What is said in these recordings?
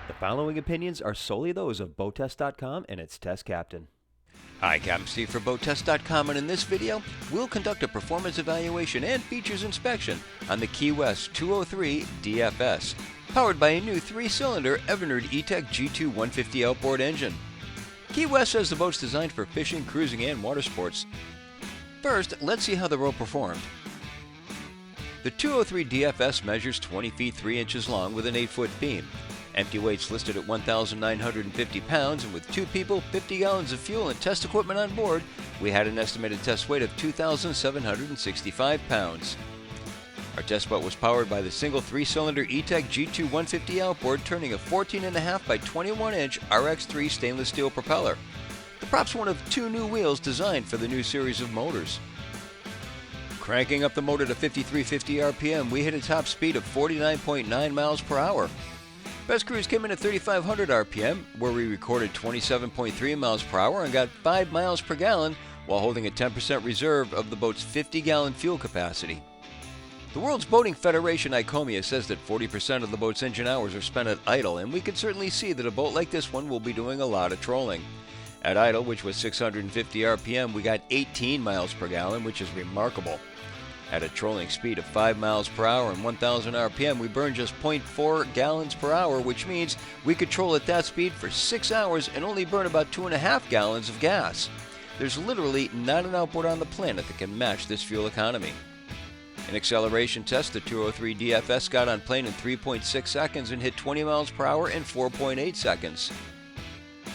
The following opinions are solely those of BoatTEST.com and its test captain. Hi, Captain Steve for BoatTEST.com, and in this video, we'll conduct a performance evaluation and features inspection on the Key West 203 DFS, powered by a new 3-cylinder Evinrude E-TEC G2 150 outboard engine. Key West says the boat's designed for fishing, cruising, and water sports. First, let's see how the boat performed. The 203 DFS measures 20 feet 3 inches long with an 8-foot beam. Empty weights listed at 1,950 pounds, and with 2 people, 50 gallons of fuel, and test equipment on board, we had an estimated test weight of 2,765 pounds. Our test boat was powered by the single 3-cylinder E-TEC G2 150 outboard, turning a 14.5 by 21-inch RX3 stainless steel propeller. The prop's one of 2 new wheels designed for the new series of motors. Cranking up the motor to 5350 RPM, we hit a top speed of 49.9 miles per hour. Best cruise came in at 3,500 RPM, where we recorded 27.3 miles per hour and got 5 miles per gallon while holding a 10% reserve of the boat's 50-gallon fuel capacity. The World's Boating Federation ICOMIA says that 40% of the boat's engine hours are spent at idle, and we can certainly see that a boat like this one will be doing a lot of trolling. At idle, which was 650 RPM, we got 18 miles per gallon, which is remarkable. At a trolling speed of 5 miles per hour and 1,000 RPM, we burned just 0.4 gallons per hour, which means we could troll at that speed for 6 hours and only burn about 2.5 gallons of gas. There's literally not an outboard on the planet that can match this fuel economy. In acceleration test, the 203 DFS got on plane in 3.6 seconds and hit 20 miles per hour in 4.8 seconds.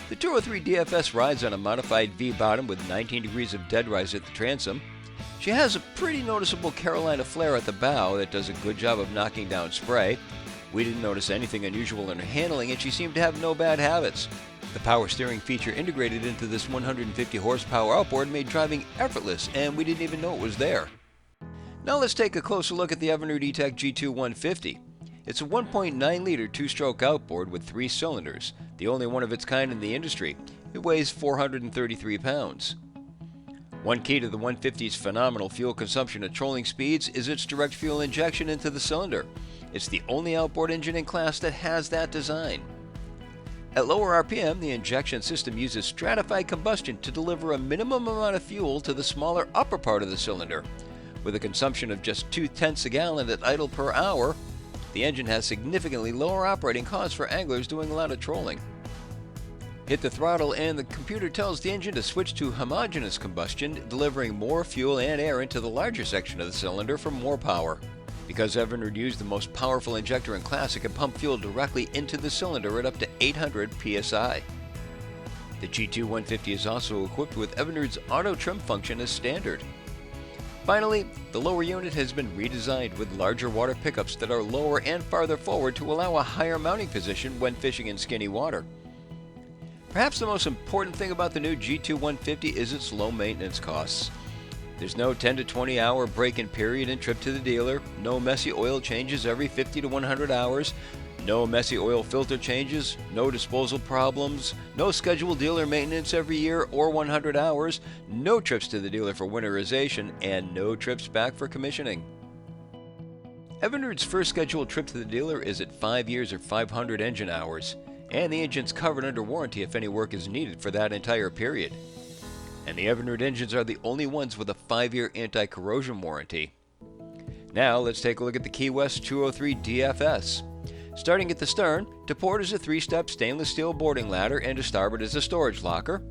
The 203 DFS rides on a modified V-bottom with 19 degrees of dead rise at the transom. She has a pretty noticeable Carolina flare at the bow that does a good job of knocking down spray. We didn't notice anything unusual in her handling, and she seemed to have no bad habits. The power steering feature integrated into this 150 horsepower outboard made driving effortless, and we didn't even know it was there. Now let's take a closer look at the Evinrude E-TEC G2 150. It's a 1.9-liter 2-stroke outboard with 3 cylinders, the only one of its kind in the industry. It weighs 433 pounds. One key to the 150's phenomenal fuel consumption at trolling speeds is its direct fuel injection into the cylinder. It's the only outboard engine in class that has that design. At lower RPM, the injection system uses stratified combustion to deliver a minimum amount of fuel to the smaller upper part of the cylinder. With a consumption of just 0.2 gallons at idle per hour, the engine has significantly lower operating costs for anglers doing a lot of trolling. Hit the throttle and the computer tells the engine to switch to homogeneous combustion, delivering more fuel and air into the larger section of the cylinder for more power. Because Evinrude used the most powerful injector in class, it can pump fuel directly into the cylinder at up to 800 psi. The G2 150 is also equipped with Evinrude's auto trim function as standard. Finally, the lower unit has been redesigned with larger water pickups that are lower and farther forward to allow a higher mounting position when fishing in skinny water. Perhaps the most important thing about the new G2 150 is its low maintenance costs. There's no 10 to 20 hour break-in period and trip to the dealer, no messy oil changes every 50 to 100 hours, no messy oil filter changes, no disposal problems, no scheduled dealer maintenance every year or 100 hours, no trips to the dealer for winterization, and no trips back for commissioning. Evinrude's first scheduled trip to the dealer is at 5 years or 500 engine hours, and the engine's covered under warranty if any work is needed for that entire period. And the Evinrude engines are the only ones with a 5-year anti-corrosion warranty. Now let's take a look at the Key West 203 DFS. Starting at the stern, to port is a 3-step stainless steel boarding ladder, and to starboard is a storage locker.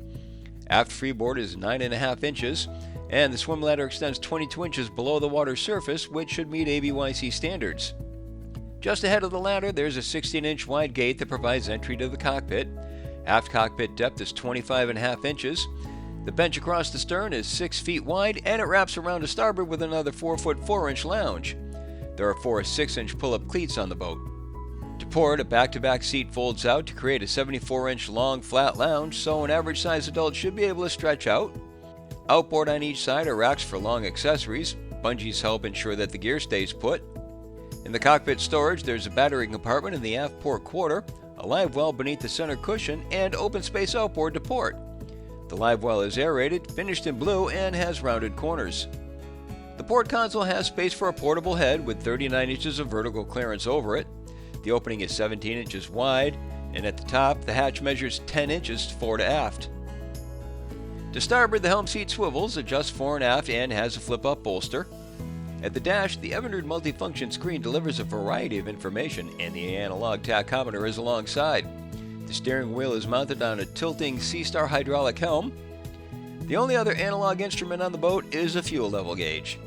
Aft freeboard is 9.5 inches, and the swim ladder extends 22 inches below the water surface, which should meet ABYC standards. Just ahead of the ladder, there's a 16-inch wide gate that provides entry to the cockpit. Aft cockpit depth is 25.5 inches. The bench across the stern is 6 feet wide, and it wraps around to starboard with another 4-foot 4-inch lounge. There are 4 6-inch pull-up cleats on the boat. To port, a back-to-back seat folds out to create a 74-inch long flat lounge, so an average-sized adult should be able to stretch out. Outboard on each side are racks for long accessories. Bungees help ensure that the gear stays put. In the cockpit storage, there's a battery compartment in the aft port quarter, a live well beneath the center cushion, and open space outboard to port. The live well is aerated, finished in blue, and has rounded corners. The port console has space for a portable head with 39 inches of vertical clearance over it. The opening is 17 inches wide, and at the top, the hatch measures 10 inches fore to aft. To starboard, the helm seat swivels, adjusts fore and aft, and has a flip-up bolster. At the dash, the Evinrude multifunction screen delivers a variety of information, and the analog tachometer is alongside. The steering wheel is mounted on a tilting SeaStar hydraulic helm. The only other analog instrument on the boat is a fuel level gauge.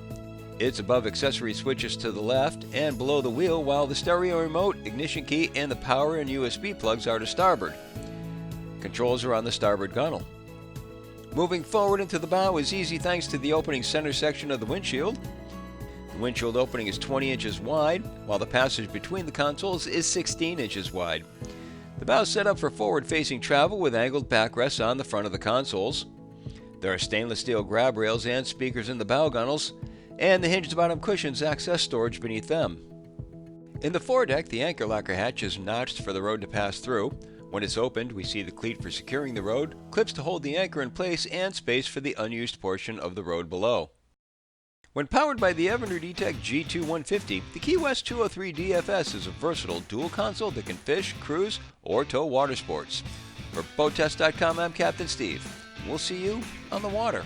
It's above accessory switches to the left and below the wheel, while the stereo remote, ignition key, and the power and USB plugs are to starboard. Controls are on the starboard gunnel. Moving forward into the bow is easy thanks to the opening center section of the windshield. The windshield opening is 20 inches wide, while the passage between the consoles is 16 inches wide. The bow is set up for forward-facing travel with angled backrests on the front of the consoles. There are stainless steel grab rails and speakers in the bow gunnels, and the hinged bottom cushions access storage beneath them. In the foredeck, the anchor locker hatch is notched for the road to pass through. When it's opened, we see the cleat for securing the road, clips to hold the anchor in place, and space for the unused portion of the road below. When powered by the Evinrude E-TEC G2 150, the Key West 203 DFS is a versatile dual console that can fish, cruise, or tow water sports. For BoatTEST.com, I'm Captain Steve. We'll see you on the water.